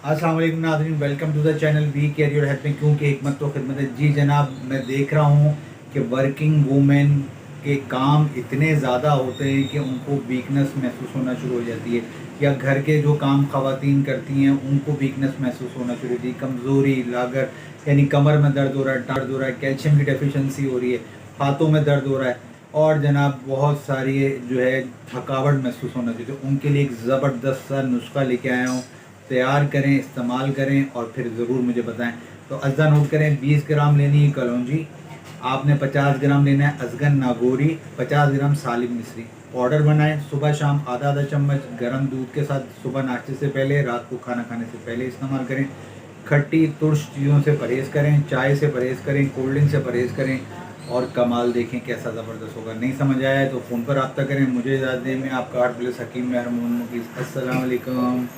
अस्सलाम वालेकुम नाज़रीन, welcome to the channel we care your health में क्योंकि हिकमत तो खिदमत है। जी जनाब, मैं देख रहा हूँ कि वर्किंग वूमेन के काम इतने ज़्यादा होते हैं कि उनको वीकनेस महसूस होना शुरू हो जाती है, या घर के जो काम ख़वातीन करती हैं उनको वीकनेस महसूस होना शुरू होती है, कमज़ोरी, लागत, यानी कमर में दर्द हो रहा है, दर्द हो रहा है, कैल्शियम की डेफिशिएंसी हो रही है, हाथों में दर्द हो रहा है, और जनाब बहुत सारी जो है थकावट महसूस होना चाहिए। तो उनके लिए एक ज़बरदस्त सा नुस्खा लेके आया हूँ। तैयार करें, इस्तेमाल करें और फिर ज़रूर मुझे बताएं। तो अज्जा नोट करें, 20 ग्राम लेनी है कलौंजी, आपने 50 ग्राम लेना है अजगन नागौरी, 50 ग्राम सालिम मिश्री। पाउडर बनाएं, सुबह शाम आधा आधा चम्मच गर्म दूध के साथ, सुबह नाश्ते से पहले, रात को खाना खाने से पहले इस्तेमाल करें। खट्टी तुर्श चीज़ों से परहेज़ करें, चाय से परहेज़ करें, कोल्ड ड्रिंक से परहेज़ करें और कमाल देखें कैसा ज़बरदस्त होगा। नहीं समझ आया है तो फ़ोन पर रब्ता करें। मुझे इजाज़त दें, मैं आपका हार्ट प्लेस हकीम मेहर मोहम्मद मुकीस। अस्सलाम वालेकुम।